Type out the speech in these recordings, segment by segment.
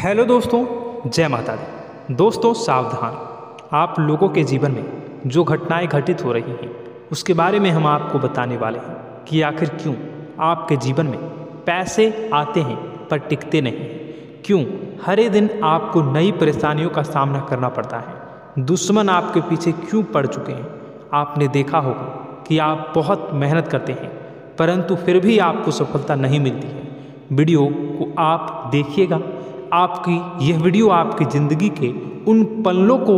Hello दोस्तों, जय माता दी। दोस्तों सावधान, आप लोगों के जीवन में जो घटनाएं घटित हो रही हैं उसके बारे में हम आपको बताने वाले हैं कि आखिर क्यों आपके जीवन में पैसे आते हैं पर टिकते नहीं, क्यों हर दिन आपको नई परेशानियों का सामना करना पड़ता है, दुश्मन आपके पीछे क्यों पड़ चुके हैं। आपने देखा होगा कि आप बहुत मेहनत करते हैं परंतु फिर भी आपको सफलता नहीं मिलती है। वीडियो को आप देखिएगा, आपकी यह वीडियो आपकी ज़िंदगी के उन पन्नों को,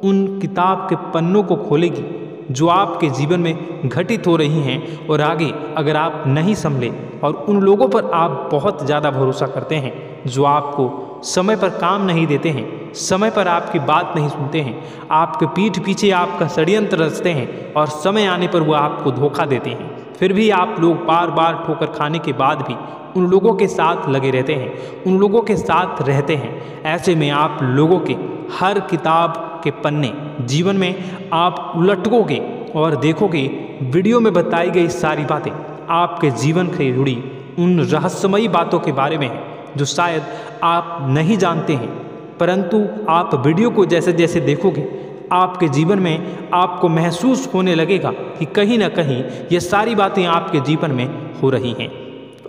उन किताब के पन्नों को खोलेगी जो आपके जीवन में घटित हो रही हैं। और आगे अगर आप नहीं संभले और उन लोगों पर आप बहुत ज़्यादा भरोसा करते हैं जो आपको समय पर काम नहीं देते हैं, समय पर आपकी बात नहीं सुनते हैं, आपके पीठ पीछे आपका षड्यंत्र रचते हैं और समय आने पर वो आपको धोखा देते हैं, फिर भी आप लोग बार बार ठोकर खाने के बाद भी उन लोगों के साथ लगे रहते हैं, उन लोगों के साथ रहते हैं। ऐसे में आप लोगों के हर किताब के पन्ने जीवन में आप उलटोगे और देखोगे वीडियो में बताई गई सारी बातें आपके जीवन से जुड़ी उन रहस्यमयी बातों के बारे में हैं जो शायद आप नहीं जानते हैं, परंतु आप वीडियो को जैसे जैसे देखोगे आपके जीवन में आपको महसूस होने लगेगा कि कहीं ना कहीं ये सारी बातें आपके जीवन में हो रही हैं।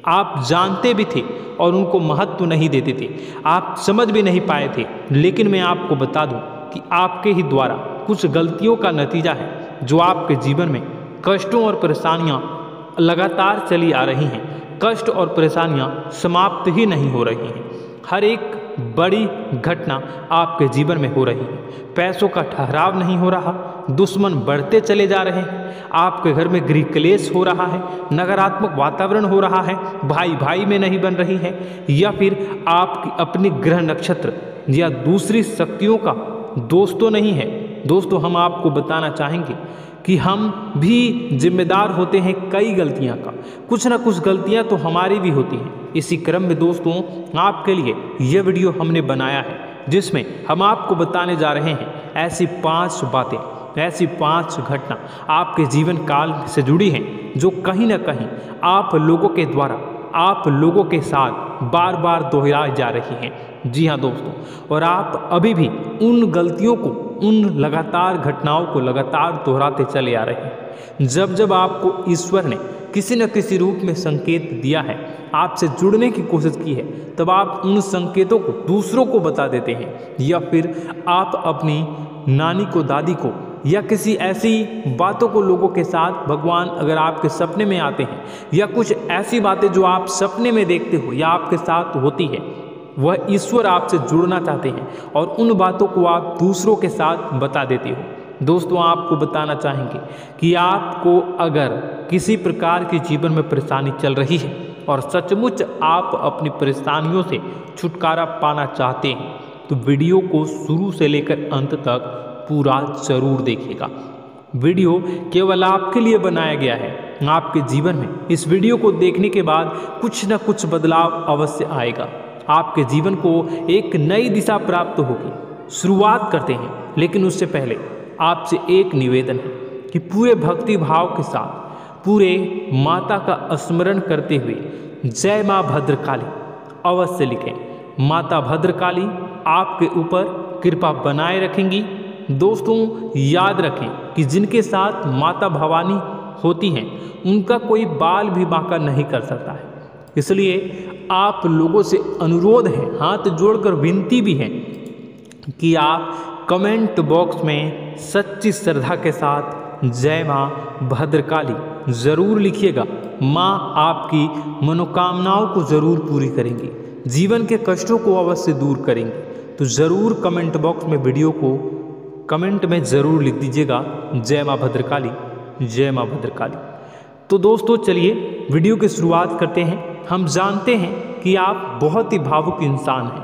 आप जानते भी थे और उनको महत्व नहीं देते थे, आप समझ भी नहीं पाए थे, लेकिन मैं आपको बता दूं कि आपके ही द्वारा कुछ गलतियों का नतीजा है जो आपके जीवन में कष्टों और परेशानियां लगातार चली आ रही हैं। कष्ट और परेशानियां समाप्त ही नहीं हो रही हैं। हर एक बड़ी घटना आपके जीवन में हो रही है। पैसों का ठहराव नहीं हो रहा, दुश्मन बढ़ते चले जा रहे हैं, आपके घर में गृह क्लेश हो रहा है, नकारात्मक वातावरण हो रहा है, भाई भाई में नहीं बन रही है, या फिर आपकी अपनी ग्रह नक्षत्र या दूसरी शक्तियों का दोस्तों नहीं है। दोस्तों, हम आपको बताना चाहेंगे कि हम भी जिम्मेदार होते हैं कई गलतियां का, कुछ ना कुछ गलतियां तो हमारी भी होती हैं। इसी क्रम में दोस्तों आपके लिए यह वीडियो हमने बनाया है जिसमें हम आपको बताने जा रहे हैं ऐसी 5 बातें, ऐसी 5 घटना आपके जीवन काल से जुड़ी हैं जो कहीं ना कहीं आप लोगों के द्वारा आप लोगों के साथ बार बार दोहराई जा रही हैं। जी हाँ दोस्तों, और आप अभी भी उन गलतियों को, उन लगातार घटनाओं को लगातार दोहराते चले आ रहे हैं। जब जब आपको ईश्वर ने किसी न किसी रूप में संकेत दिया है, आपसे जुड़ने की कोशिश की है, तब आप उन संकेतों को दूसरों को बता देते हैं, या फिर आप अपनी नानी को, दादी को, या किसी ऐसी बातों को लोगों के साथ, भगवान अगर आपके सपने में आते हैं या कुछ ऐसी बातें जो आप सपने में देखते हो या आपके साथ होती है, वह ईश्वर आपसे जुड़ना चाहते हैं और उन बातों को आप दूसरों के साथ बता देते हो। दोस्तों, आपको बताना चाहेंगे कि आपको अगर किसी प्रकार की जीवन में परेशानी चल रही है और सचमुच आप अपनी परेशानियों से छुटकारा पाना चाहते हैं तो वीडियो को शुरू से लेकर अंत तक पूरा जरूर देखिएगा। वीडियो केवल आपके लिए बनाया गया है। आपके जीवन में इस वीडियो को देखने के बाद कुछ न कुछ बदलाव अवश्य आएगा, आपके जीवन को एक नई दिशा प्राप्त होगी। शुरुआत करते हैं, लेकिन उससे पहले आपसे एक निवेदन है कि पूरे भक्ति भाव के साथ पूरे माता का स्मरण करते हुए जय माँ भद्रकाली अवश्य लिखें। माता भद्रकाली आपके ऊपर कृपा बनाए रखेंगी। दोस्तों, याद रखें कि जिनके साथ माता भवानी होती हैं उनका कोई बाल भी बांका नहीं कर सकता है। इसलिए आप लोगों से अनुरोध है, हाथ जोड़कर विनती भी है कि आप कमेंट बॉक्स में सच्ची श्रद्धा के साथ जय माँ भद्रकाली ज़रूर लिखिएगा। माँ आपकी मनोकामनाओं को ज़रूर पूरी करेंगी, जीवन के कष्टों को अवश्य दूर करेंगी। तो ज़रूर कमेंट बॉक्स में वीडियो को कमेंट में ज़रूर लिख दीजिएगा जय माँ भद्रकाली, जय माँ भद्रकाली। तो दोस्तों चलिए वीडियो की शुरुआत करते हैं। हम जानते हैं कि आप बहुत ही भावुक इंसान हैं।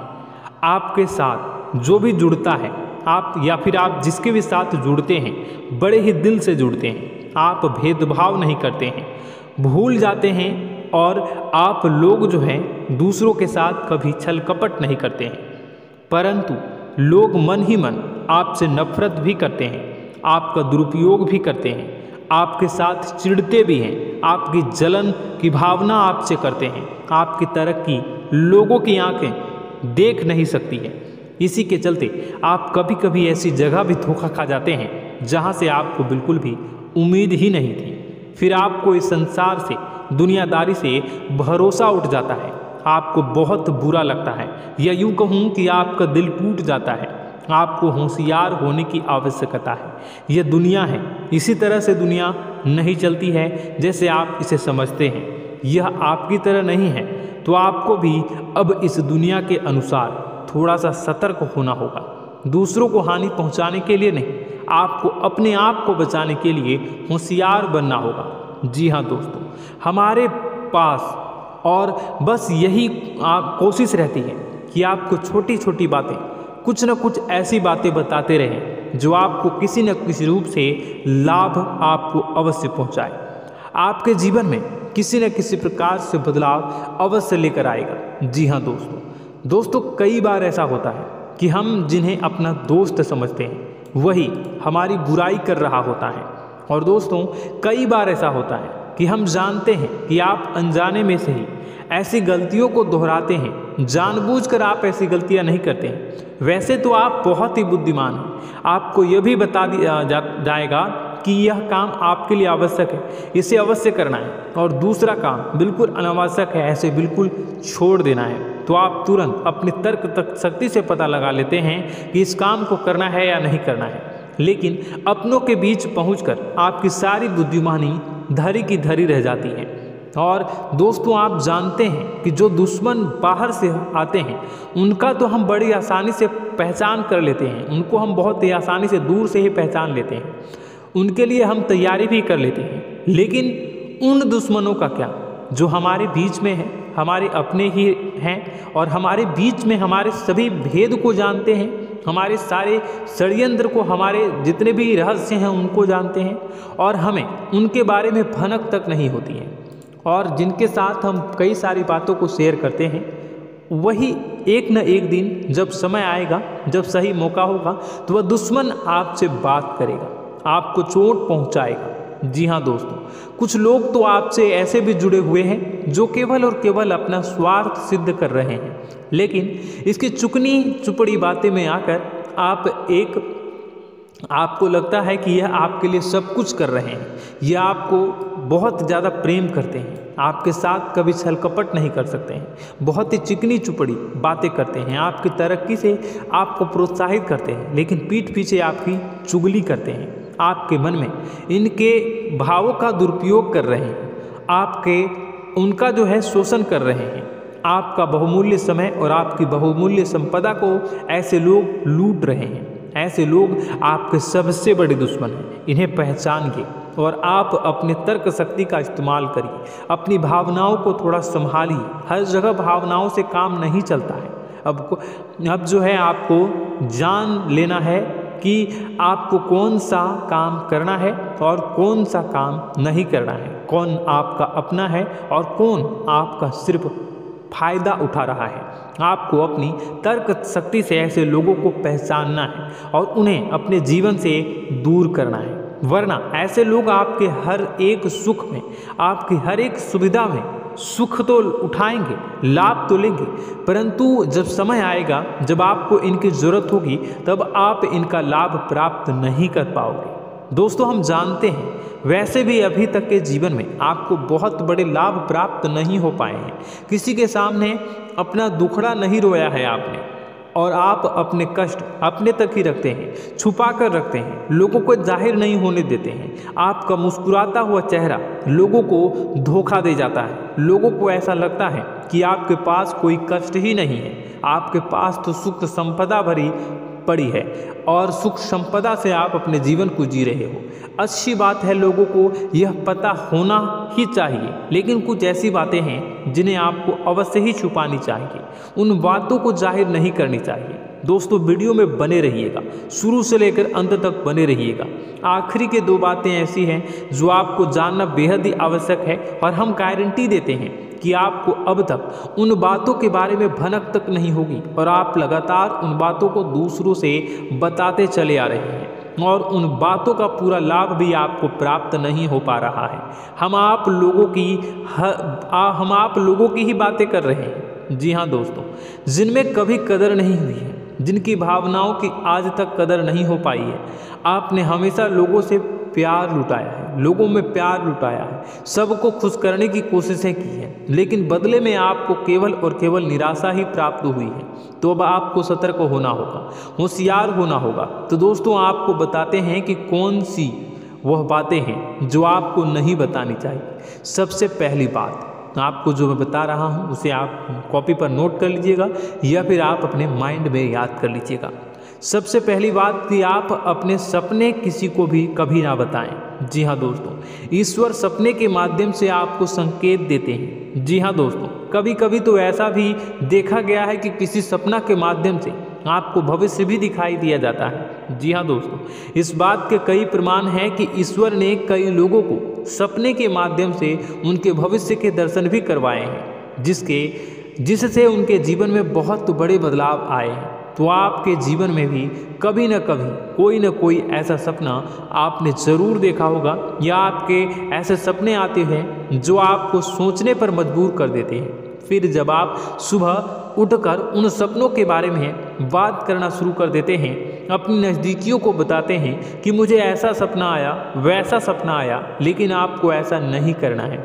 आपके साथ जो भी जुड़ता है, आप या फिर आप जिसके भी साथ जुड़ते हैं बड़े ही दिल से जुड़ते हैं। आप भेदभाव नहीं करते हैं, भूल जाते हैं, और आप लोग जो हैं दूसरों के साथ कभी छल कपट नहीं करते हैं, परंतु लोग मन ही मन आपसे नफरत भी करते हैं, आपका दुरुपयोग भी करते हैं, आपके साथ चिढ़ते भी हैं, आपकी जलन की भावना आपसे करते हैं, आपकी तरक्की लोगों की आंखें देख नहीं सकती है। इसी के चलते आप कभी कभी ऐसी जगह भी धोखा खा जाते हैं जहाँ से आपको बिल्कुल भी उम्मीद ही नहीं थी। फिर आपको इस संसार से, दुनियादारी से भरोसा उठ जाता है, आपको बहुत बुरा लगता है, या यूँ कहूँ कि आपका दिल टूट जाता है। आपको होशियार होने की आवश्यकता है। यह दुनिया है, इसी तरह से दुनिया नहीं चलती है जैसे आप इसे समझते हैं। यह आपकी तरह नहीं है, तो आपको भी अब इस दुनिया के अनुसार थोड़ा सा सतर्क होना होगा। दूसरों को हानि पहुंचाने के लिए नहीं, आपको अपने आप को बचाने के लिए होशियार बनना होगा। जी हाँ दोस्तों, हमारे पास और बस यही कोशिश रहती है कि आपको छोटी छोटी बातें, कुछ न कुछ ऐसी बातें बताते रहें जो आपको किसी न किसी रूप से लाभ आपको अवश्य पहुंचाए, आपके जीवन में किसी न किसी प्रकार से बदलाव अवश्य लेकर आएगा। जी हाँ दोस्तों, कई बार ऐसा होता है कि हम जिन्हें अपना दोस्त समझते हैं वही हमारी बुराई कर रहा होता है। और दोस्तों, कई बार ऐसा होता है कि हम जानते हैं कि आप अनजाने में से ही ऐसी गलतियों को दोहराते हैं, जानबूझकर आप ऐसी गलतियां नहीं करते हैं। वैसे तो आप बहुत ही बुद्धिमान हैं, आपको यह भी बता दिया जाएगा कि यह काम आपके लिए आवश्यक है, इसे अवश्य करना है, और दूसरा काम बिल्कुल अनावश्यक है, ऐसे बिल्कुल छोड़ देना है। तो आप तुरंत अपने तर्क शक्ति से पता लगा लेते हैं कि इस काम को करना है या नहीं करना है। लेकिन अपनों के बीच पहुंचकर आपकी सारी बुद्धिमानी धरी की धरी रह जाती है। और दोस्तों, आप जानते हैं कि जो दुश्मन बाहर से आते हैं उनका तो हम बड़ी आसानी से पहचान कर लेते हैं, उनको हम बहुत ही आसानी से दूर से ही पहचान लेते हैं, उनके लिए हम तैयारी भी कर लेते हैं। लेकिन उन दुश्मनों का क्या जो हमारे बीच में है, हमारे अपने ही हैं और हमारे बीच में हमारे सभी भेद को जानते हैं, हमारे सारे षड्यंत्र को, हमारे जितने भी रहस्य हैं उनको जानते हैं, और हमें उनके बारे में भनक तक नहीं होती है, और जिनके साथ हम कई सारी बातों को शेयर करते हैं, वही एक न एक दिन जब समय आएगा, जब सही मौका होगा, तो वह दुश्मन आपसे बात करेगा, आपको चोट पहुंचाएगा। जी हाँ दोस्तों, कुछ लोग तो आपसे ऐसे भी जुड़े हुए हैं जो केवल और केवल अपना स्वार्थ सिद्ध कर रहे हैं, लेकिन इसकी चुकनी चुपड़ी बातें में आकर आपको लगता है कि यह आपके लिए सब कुछ कर रहे हैं, यह आपको बहुत ज़्यादा प्रेम करते हैं, आपके साथ कभी छल कपट नहीं कर सकते हैं, बहुत ही चिकनी चुपड़ी बातें करते हैं, आपकी तरक्की से आपको प्रोत्साहित करते हैं, लेकिन पीठ पीछे आपकी चुगली करते हैं, आपके मन में इनके भावों का दुरुपयोग कर रहे हैं, उनका जो है शोषण कर रहे हैं, आपका बहुमूल्य समय और आपकी बहुमूल्य संपदा को ऐसे लोग लूट रहे हैं। ऐसे लोग आपके सबसे बड़े दुश्मन हैं, इन्हें पहचानिए और आप अपने तर्क शक्ति का इस्तेमाल करिए, अपनी भावनाओं को थोड़ा संभालिए। हर जगह भावनाओं से काम नहीं चलता है। अब जो है आपको जान लेना है कि आपको कौन सा काम करना है और कौन सा काम नहीं करना है, कौन आपका अपना है और कौन आपका सिर्फ फायदा उठा रहा है। आपको अपनी तर्क शक्ति से ऐसे लोगों को पहचानना है और उन्हें अपने जीवन से दूर करना है, वरना ऐसे लोग आपके हर एक सुख में, आपकी हर एक सुविधा में सुख तो उठाएंगे, लाभ तो लेंगे, परंतु जब समय आएगा, जब आपको इनकी ज़रूरत होगी, तब आप इनका लाभ प्राप्त नहीं कर पाओगे। दोस्तों, हम जानते हैं वैसे भी अभी तक के जीवन में आपको बहुत बड़े लाभ प्राप्त नहीं हो पाए हैं। किसी के सामने अपना दुखड़ा नहीं रोया है आपने, और आप अपने कष्ट अपने तक ही रखते हैं, छुपा कर रखते हैं, लोगों को जाहिर नहीं होने देते हैं। आपका मुस्कुराता हुआ चेहरा लोगों को धोखा दे जाता है। लोगों को ऐसा लगता है कि आपके पास कोई कष्ट ही नहीं है, आपके पास तो सुख संपदा भरी पड़ी है और सुख संपदा से आप अपने जीवन को जी रहे हो। अच्छी बात है, लोगों को यह पता होना ही चाहिए, लेकिन कुछ ऐसी बातें हैं जिन्हें आपको अवश्य ही छुपानी चाहिए, उन बातों को जाहिर नहीं करनी चाहिए। दोस्तों, वीडियो में बने रहिएगा, शुरू से लेकर अंत तक बने रहिएगा। आखिरी के 2 बातें ऐसी हैं जो आपको जानना बेहद ही आवश्यक है, और हम गारंटी देते हैं कि आपको अब तक उन बातों के बारे में भनक तक नहीं होगी, और आप लगातार उन बातों को दूसरों से बताते चले आ रहे हैं, और उन बातों का पूरा लाभ भी आपको प्राप्त नहीं हो पा रहा है। हम आप लोगों की ही बातें कर रहे हैं, जी हाँ दोस्तों, जिनमें कभी कदर नहीं हुई है, जिनकी भावनाओं की आज तक कदर नहीं हो पाई है। आपने हमेशा लोगों से प्यार लुटाया है, लोगों में प्यार लुटाया है, सबको खुश करने की कोशिशें की हैं, लेकिन बदले में आपको केवल और केवल निराशा ही प्राप्त हुई है। तो अब आपको सतर्क होना होगा, होशियार होना होगा। तो दोस्तों आपको बताते हैं कि कौन सी वह बातें हैं जो आपको नहीं बतानी चाहिए। सबसे पहली बात आपको जो मैं बता रहा हूँ उसे आप कॉपी पर नोट कर लीजिएगा या फिर आप अपने माइंड में याद कर लीजिएगा। सबसे पहली बात कि आप अपने सपने किसी को भी कभी ना बताएं। जी हाँ दोस्तों, ईश्वर सपने के माध्यम से आपको संकेत देते हैं। जी हाँ दोस्तों, कभी कभी तो ऐसा भी देखा गया है कि किसी सपना के माध्यम से आपको भविष्य भी दिखाई दिया जाता है। जी हाँ दोस्तों, इस बात के कई प्रमाण हैं कि ईश्वर ने कई लोगों को सपने के माध्यम से उनके भविष्य के दर्शन भी करवाए हैं, जिससे उनके जीवन में बहुत बड़े बदलाव आए हैं। तो आपके जीवन में भी कभी न कभी कोई न कोई ऐसा सपना आपने ज़रूर देखा होगा, या आपके ऐसे सपने आते हैं जो आपको सोचने पर मजबूर कर देते हैं। फिर जब आप सुबह उठकर उन सपनों के बारे में बात करना शुरू कर देते हैं, अपनी नज़दीकियों को बताते हैं कि मुझे ऐसा सपना आया, वैसा सपना आया, लेकिन आपको ऐसा नहीं करना है।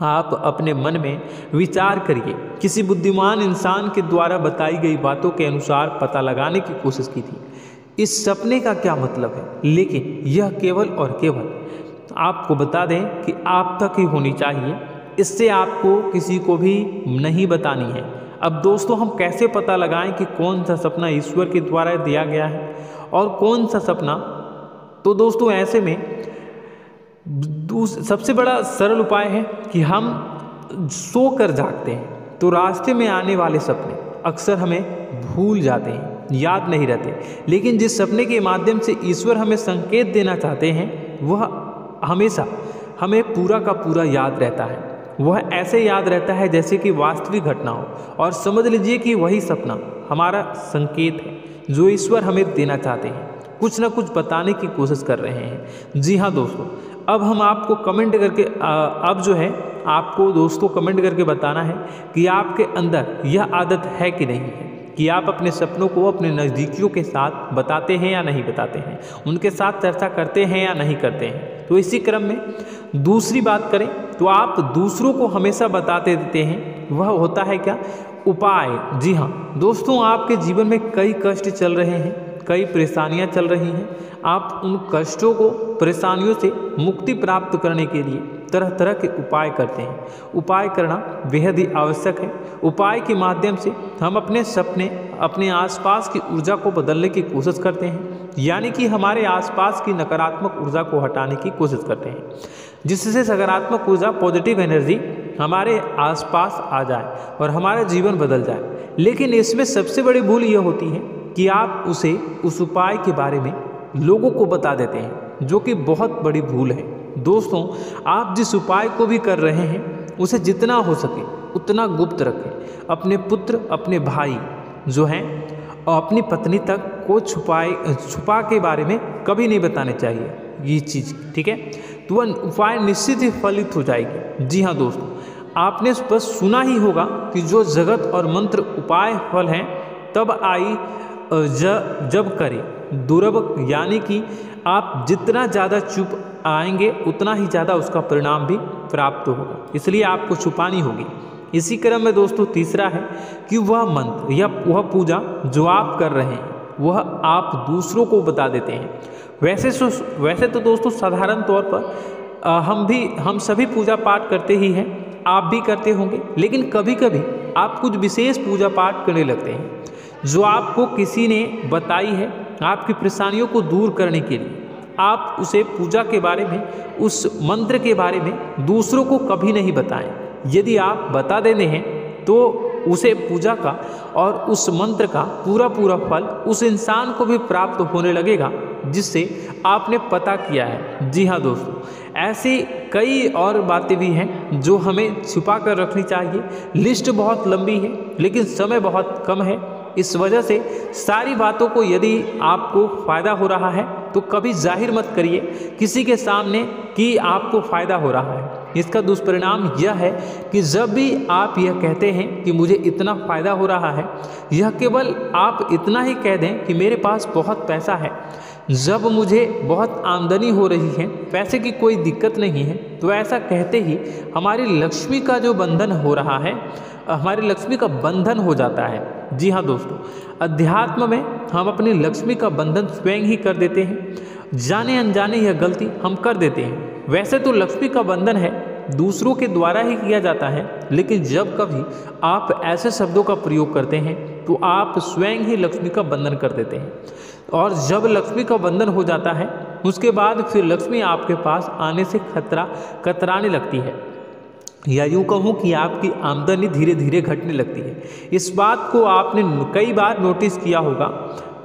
आप अपने मन में विचार करिए। किसी बुद्धिमान इंसान के द्वारा बताई गई बातों के अनुसार पता लगाने की कोशिश की थी इस सपने का क्या मतलब है, लेकिन यह केवल और केवल आपको बता दें कि आप तक ही होनी चाहिए। इससे आपको किसी को भी नहीं बतानी है। अब दोस्तों हम कैसे पता लगाएं कि कौन सा सपना ईश्वर के द्वारा दिया गया है और कौन सा सपना? तो दोस्तों ऐसे में सबसे बड़ा सरल उपाय है कि हम सो कर जागते हैं तो रास्ते में आने वाले सपने अक्सर हमें भूल जाते हैं, याद नहीं रहते। लेकिन जिस सपने के माध्यम से ईश्वर हमें संकेत देना चाहते हैं वह हमेशा हमें पूरा का पूरा याद रहता है। वह ऐसे याद रहता है जैसे कि वास्तविक घटना हो, और समझ लीजिए कि वही सपना हमारा संकेत है जो ईश्वर हमें देना चाहते हैं, कुछ ना कुछ बताने की कोशिश कर रहे हैं। जी हाँ दोस्तों, अब हम आपको कमेंट करके अब जो है आपको दोस्तों कमेंट करके बताना है कि आपके अंदर यह आदत है कि नहीं है कि आप अपने सपनों को अपने नज़दीकियों के साथ बताते हैं या नहीं बताते हैं, उनके साथ चर्चा करते हैं या नहीं करते हैं। तो इसी क्रम में दूसरी बात करें तो आप दूसरों को हमेशा बताते देते हैं, वह होता है क्या? उपाय। जी हाँ दोस्तों, आपके जीवन में कई कष्ट चल रहे हैं, कई परेशानियां चल रही हैं। आप उन कष्टों को, परेशानियों से मुक्ति प्राप्त करने के लिए तरह तरह के उपाय करते हैं। उपाय करना बेहद ही आवश्यक है। उपाय के माध्यम से हम अपने सपने, अपने आसपास की ऊर्जा को बदलने की कोशिश करते हैं, यानी कि हमारे आसपास की नकारात्मक ऊर्जा को हटाने की कोशिश करते हैं, जिससे सकारात्मक ऊर्जा, पॉजिटिव एनर्जी हमारे आसपास आ जाए और हमारा जीवन बदल जाए। लेकिन इसमें सबसे बड़ी भूल यह होती है कि आप उस उपाय के बारे में लोगों को बता देते हैं, जो कि बहुत बड़ी भूल है। दोस्तों आप जिस उपाय को भी कर रहे हैं उसे जितना हो सके उतना गुप्त रखें। अपने पुत्र, अपने भाई जो हैं और अपनी पत्नी तक को छुपा के बारे में कभी नहीं बताने चाहिए ये चीज़, ठीक है? तो वह उपाय निश्चित ही फलित हो जाएगी। जी हाँ दोस्तों, आपने बस सुना ही होगा कि जो जगत और मंत्र उपाय फल हैं तब आई जब करे दुर्लभ, यानी कि आप जितना ज़्यादा चुप आएंगे उतना ही ज़्यादा उसका परिणाम भी प्राप्त होगा, इसलिए आपको छुपानी होगी। इसी क्रम में दोस्तों तीसरा है कि वह मंत्र या वह पूजा जो आप कर रहे हैं वह आप दूसरों को बता देते हैं। वैसे तो दोस्तों साधारण तौर पर हम सभी पूजा पाठ करते ही हैं, आप भी करते होंगे, लेकिन कभी कभी आप कुछ विशेष पूजा पाठ करने लगते हैं जो आपको किसी ने बताई है आपकी परेशानियों को दूर करने के लिए। आप उसे पूजा के बारे में, उस मंत्र के बारे में दूसरों को कभी नहीं बताएं। यदि आप बता देते हैं तो उसे पूजा का और उस मंत्र का पूरा फल उस इंसान को भी प्राप्त होने लगेगा जिससे आपने पता किया है। जी हाँ दोस्तों, ऐसी कई और बातें भी हैं जो हमें छुपा कर रखनी चाहिए। लिस्ट बहुत लंबी है लेकिन समय बहुत कम है, इस वजह से सारी बातों को यदि आपको फ़ायदा हो रहा है तो कभी जाहिर मत करिए किसी के सामने कि आपको फ़ायदा हो रहा है। इसका दुष्परिणाम यह है कि जब भी आप यह कहते हैं कि मुझे इतना फ़ायदा हो रहा है, यह केवल आप इतना ही कह दें कि मेरे पास बहुत पैसा है, जब मुझे बहुत आमदनी हो रही है, पैसे की कोई दिक्कत नहीं है, तो ऐसा कहते ही हमारी लक्ष्मी का जो बंधन हो रहा है, हमारी लक्ष्मी का बंधन हो जाता है। जी हाँ दोस्तों, अध्यात्म में हम अपनी लक्ष्मी का बंधन स्वयं ही कर देते हैं। जाने अनजाने यह गलती हम कर देते हैं। वैसे तो लक्ष्मी का बंधन है दूसरों के द्वारा ही किया जाता है, लेकिन जब कभी आप ऐसे शब्दों का प्रयोग करते हैं तो आप स्वयं ही लक्ष्मी का बंधन कर देते हैं। और जब लक्ष्मी का बंधन हो जाता है, उसके बाद फिर लक्ष्मी आपके पास आने से कतराने लगती है, या यूँ कहूँ कि आपकी आमदनी धीरे धीरे घटने लगती है। इस बात को आपने कई बार नोटिस किया होगा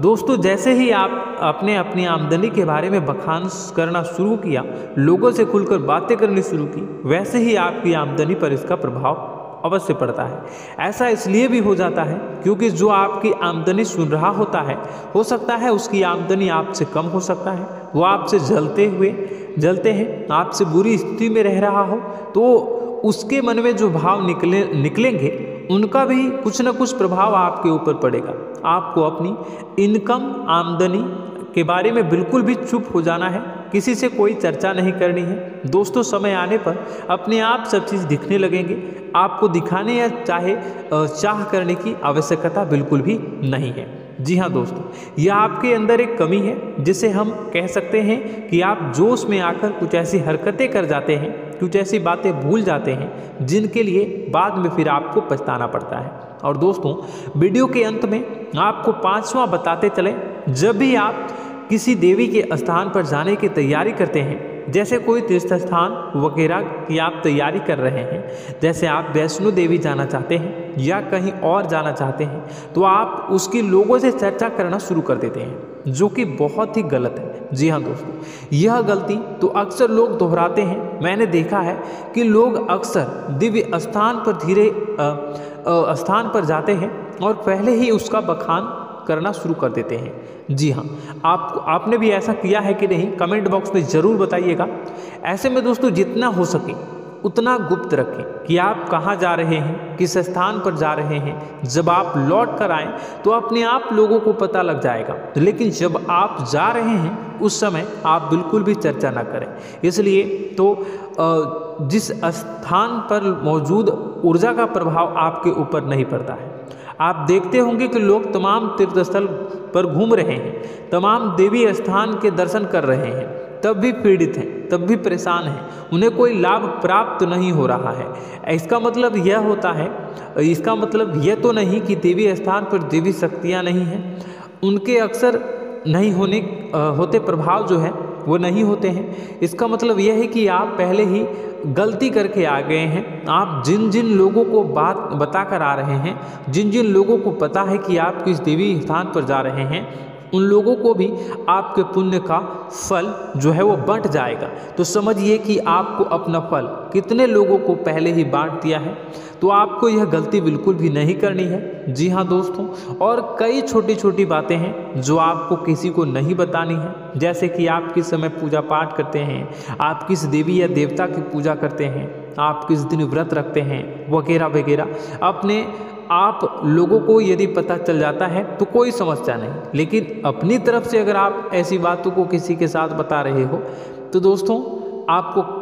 दोस्तों। जैसे ही आप अपने अपनी आमदनी के बारे में बखान करना शुरू किया, लोगों से खुलकर बातें करनी शुरू की, वैसे ही आपकी आमदनी पर इसका प्रभाव अवश्य पड़ता है। ऐसा इसलिए भी हो जाता है क्योंकि जो आपकी आमदनी सुन रहा होता है, हो सकता है उसकी आमदनी आपसे कम हो सकता है, वो आपसे जलते हैं, आपसे बुरी स्थिति में रह रहा हो, तो उसके मन में जो भाव निकलेंगे उनका भी कुछ न कुछ प्रभाव आपके ऊपर पड़ेगा। आपको अपनी इनकम आमदनी के बारे में बिल्कुल भी चुप हो जाना है, किसी से कोई चर्चा नहीं करनी है दोस्तों। समय आने पर अपने आप सब चीज़ दिखने लगेंगे, आपको दिखाने या चाह करने की आवश्यकता बिल्कुल भी नहीं है। जी हाँ दोस्तों, यह आपके अंदर एक कमी है जिसे हम कह सकते हैं कि आप जोश में आकर कुछ ऐसी हरकतें कर जाते हैं, कुछ ऐसी बातें भूल जाते हैं जिनके लिए बाद में फिर आपको पछताना पड़ता है। और दोस्तों, वीडियो के अंत में आपको 5वां बताते चलें, जब भी आप किसी देवी के स्थान पर जाने की तैयारी करते हैं, जैसे कोई तीर्थ स्थान वगैरह की आप तैयारी कर रहे हैं, जैसे आप वैष्णो देवी जाना चाहते हैं या कहीं और जाना चाहते हैं, तो आप उसकी लोगों से चर्चा करना शुरू कर देते हैं, जो कि बहुत ही गलत है। जी हाँ दोस्तों, यह गलती तो अक्सर लोग दोहराते हैं। मैंने देखा है कि लोग अक्सर दिव्य स्थान पर जाते हैं और पहले ही उसका बखान करना शुरू कर देते हैं। जी हाँ, आपने भी ऐसा किया है कि नहीं, कमेंट बॉक्स में ज़रूर बताइएगा। ऐसे में दोस्तों, जितना हो सके उतना गुप्त रखें कि आप कहाँ जा रहे हैं, किस स्थान पर जा रहे हैं। जब आप लौट कर आएँ तो अपने आप लोगों को पता लग जाएगा, लेकिन जब आप जा रहे हैं उस समय आप बिल्कुल भी चर्चा ना करें। इसलिए तो जिस स्थान पर मौजूद ऊर्जा का प्रभाव आपके ऊपर नहीं पड़ता है। आप देखते होंगे कि लोग तमाम तीर्थस्थल पर घूम रहे हैं, तमाम देवी स्थान के दर्शन कर रहे हैं, तब भी पीड़ित हैं, तब भी परेशान हैं, उन्हें कोई लाभ प्राप्त नहीं हो रहा है। इसका मतलब यह होता है, इसका मतलब यह तो नहीं कि देवी स्थान पर देवी शक्तियाँ नहीं हैं, उनके अक्सर नहीं होते प्रभाव जो है वो नहीं होते हैं। इसका मतलब यह है कि आप पहले ही गलती करके आ गए हैं। आप जिन जिन लोगों को बात बता कर आ रहे हैं, जिन जिन लोगों को पता है कि आप किस देवी स्थान पर जा रहे हैं, उन लोगों को भी आपके पुण्य का फल जो है वो बंट जाएगा। तो समझिए कि आपको अपना फल कितने लोगों को पहले ही बांट दिया है। तो आपको यह गलती बिल्कुल भी नहीं करनी है। जी हाँ दोस्तों, और कई छोटी छोटी बातें हैं जो आपको किसी को नहीं बतानी है, जैसे कि आप किस समय पूजा पाठ करते हैं, आप किस देवी या देवता की पूजा करते हैं, आप किस दिन व्रत रखते हैं, वगैरह वगैरह। अपने आप लोगों को यदि पता चल जाता है तो कोई समस्या नहीं, लेकिन अपनी तरफ से अगर आप ऐसी बातों को किसी के साथ बता रहे हो तो दोस्तों आपको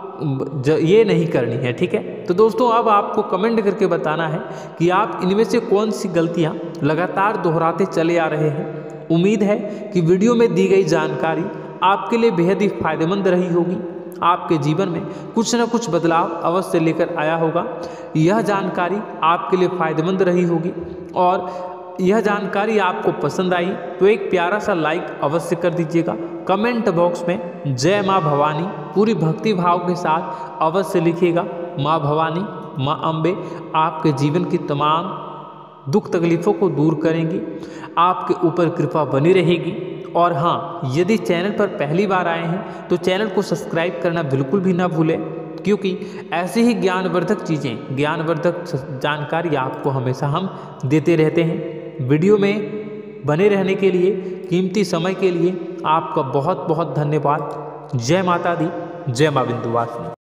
ये नहीं करनी है, ठीक है। तो दोस्तों, अब आपको कमेंट करके बताना है कि आप इनमें से कौन सी गलतियां लगातार दोहराते चले आ रहे हैं। उम्मीद है कि वीडियो में दी गई जानकारी आपके लिए बेहद ही फायदेमंद रही होगी, आपके जीवन में कुछ न कुछ बदलाव अवश्य लेकर आया होगा। यह जानकारी आपके लिए फायदेमंद रही होगी और यह जानकारी आपको पसंद आई तो एक प्यारा सा लाइक अवश्य कर दीजिएगा। कमेंट बॉक्स में जय माँ भवानी पूरी भक्ति भाव के साथ अवश्य लिखिएगा। माँ भवानी, माँ अम्बे आपके जीवन की तमाम दुख तकलीफ़ों को दूर करेंगी, आपके ऊपर कृपा बनी रहेगी। और हाँ, यदि चैनल पर पहली बार आए हैं तो चैनल को सब्सक्राइब करना बिल्कुल भी ना भूलें, क्योंकि ऐसी ही ज्ञानवर्धक चीज़ें, ज्ञानवर्धक जानकारी आपको हमेशा हम देते रहते हैं। वीडियो में बने रहने के लिए, कीमती समय के लिए आपका बहुत बहुत धन्यवाद। जय माता दी, जय माँ विंध्यवासिनी।